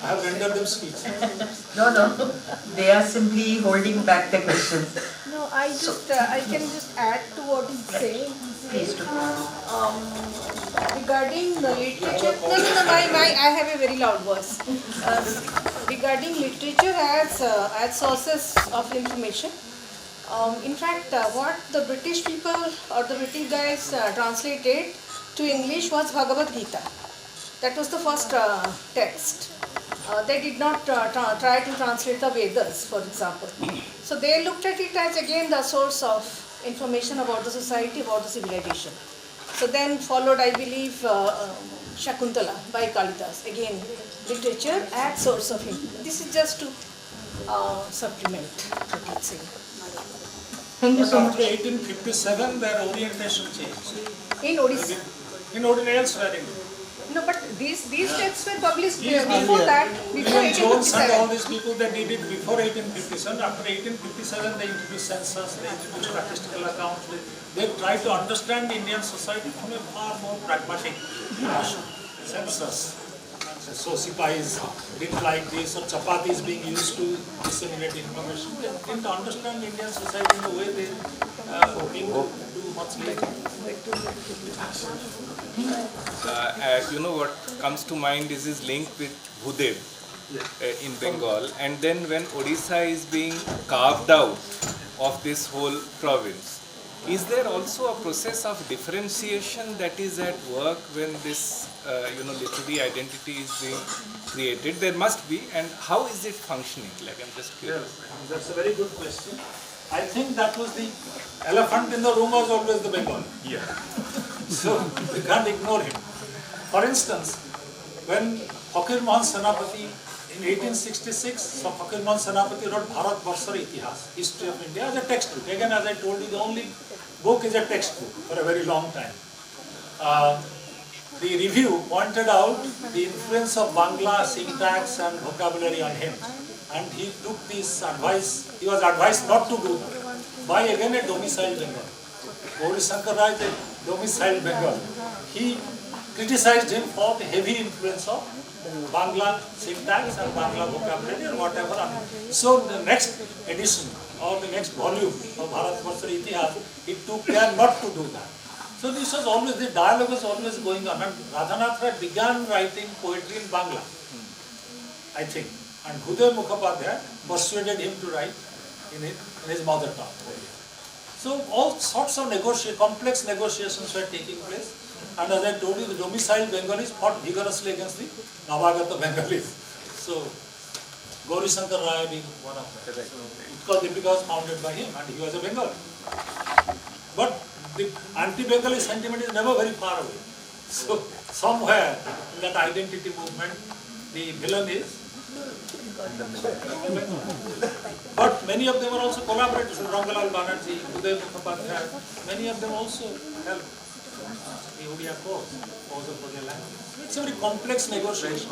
I have rendered them speech. No, they are simply holding back the questions. No, I can just add to what he's saying. Please do. Regarding the literature, I have a very loud voice. Regarding literature as sources of information, in fact, what the British people or the British guys translated to English was Bhagavad Gita. That was the first text. They did not try to translate the Vedas, for example. So they looked at it as again the source of information about the society, about the civilization. So then followed, I believe, Shakuntala by Kalidas. Again, literature as source of information. This is just to supplement what I'm saying. Thank you so much. After 1857, their orientation changed. In Odisha. In elsewhere in No, but these texts were published before that, before Even Jones and all 1857. these people, they did it before 1857. After 1857, they introduced census, they introduced statistical accounts. They tried to understand Indian society from a far more pragmatic fashion. Census. So sipahis didn't like this, or chapati is being used to disseminate information. They didn't understand Indian society in the way they came to do much later. You know what comes to mind is his link with Bhudev in Bengal, and then when Odisha is being carved out of this whole province, is there also a process of differentiation that is at work when this literary identity is being created? There must be, and how is it functioning? Like, I'm just curious. Yes, that's a very good question. I think that was the elephant in the room was always the Bengali. Yeah. So we can't ignore him. For instance, when Fakir Mohan Senapati in 1866, so Fakir Mohan Senapati wrote Bharat Varsar Itihas, History of India, as a textbook. Again, as I told you, the only book is a textbook for a very long time. The review pointed out the influence of Bangla syntax and vocabulary on him, and he took this advice, he was advised not to do that by again a domiciled Bengal. Gauri Shankar Rai, the domiciled Bengal, he criticized him for the heavy influence of Bangla syntax and Bangla vocabulary or whatever. So the next edition or the next volume of Bharat Varsar Itihas, he took care not to do that. So this was always, the dialogue was always going on, and Radhanath Rai began writing poetry in Bangla, I think, and Bhudev Mukhopadhyay persuaded him to write in his mother tongue. So all sorts of complex negotiations were taking place, and as I told you, the domiciled Bengalis fought vigorously against the Navagata Bengalis. So Gauri Shankar Rai being one of them, because Deepika was founded by him and he was a Bengali. But the anti-Bengali sentiment is never very far away. So somewhere in that identity movement, the villain is. But many of them are also collaborators with Rangalal Banerjee, Uday Mukhopadhyay. Many of them also helped the Odia cause for their language. It's a very complex negotiation.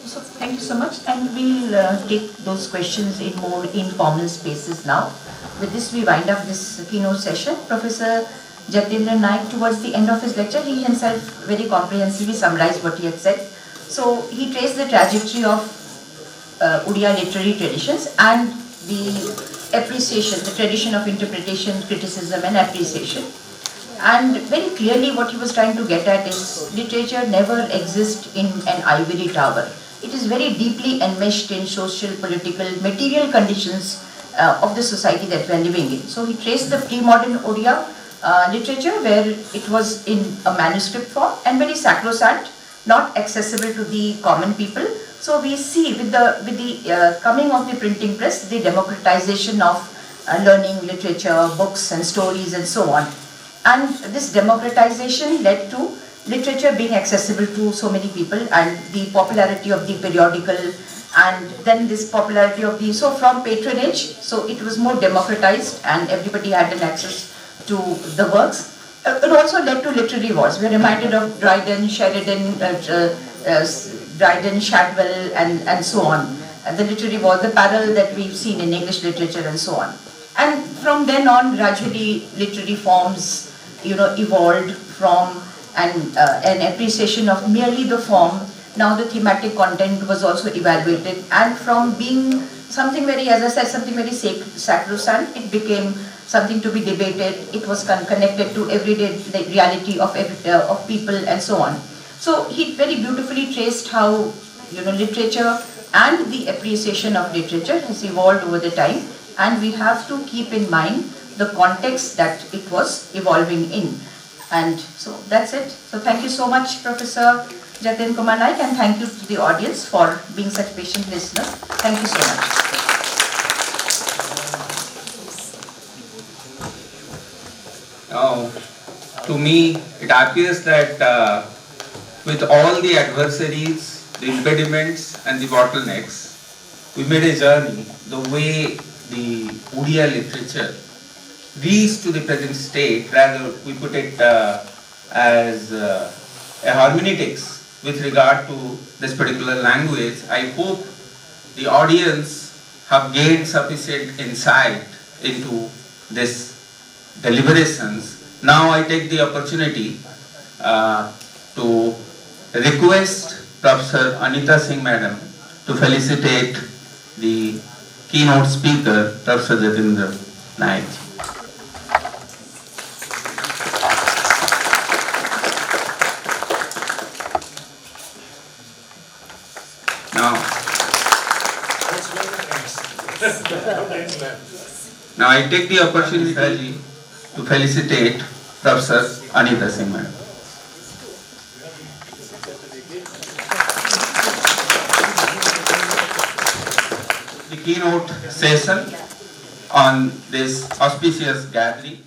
So thank you so much, and we'll take those questions in more informal spaces now. With this, we wind up this keynote session. Professor Jatindra Nayak, towards the end of his lecture, he himself very comprehensively summarized what he had said. So he traced the trajectory of Odia literary traditions and the appreciation, the tradition of interpretation, criticism and appreciation. And very clearly what he was trying to get at is literature never exists in an ivory tower. It is very deeply enmeshed in social, political, material conditions of the society that we are living in. So he traced the pre-modern Odia literature where it was in a manuscript form and very sacrosanct, not accessible to the common people. So we see with the coming of the printing press, the democratization of learning, literature, books and stories and so on. And this democratization led to literature being accessible to so many people, and the popularity of the periodical, and then this popularity of the, so from patronage, so it was more democratized and everybody had an access to the works. It also led to literary wars. We are reminded of Dryden, Sheridan, Dryden, Shadwell and so on. The literary war, the parallel that we've seen in English literature and so on. And from then on, gradually literary forms, evolved from an appreciation of merely the form. Now the thematic content was also evaluated, and from being something very, as I said, something very sacrosanct, it became something to be debated. It was connected to everyday reality of people and so on. So he very beautifully traced how literature and the appreciation of literature has evolved over the time, and we have to keep in mind the context that it was evolving in. And so that's it. So thank you so much, Professor Jatindra Kumar Nayak, and thank you to the audience for being such patient listeners. Thank you so much. Now, to me, it appears that with all the adversaries, the impediments and the bottlenecks, we made a journey the way the Odia literature reached to the present state. Rather, we put it as a hermeneutics with regard to this particular language. I hope the audience have gained sufficient insight into this deliberations. Now I take the opportunity to request Professor Anita Singh Madam to felicitate the keynote speaker, Professor Jatindra Nayak. Now I take the opportunity to felicitate Professor Anita Singh Madam. The keynote session on this auspicious gathering.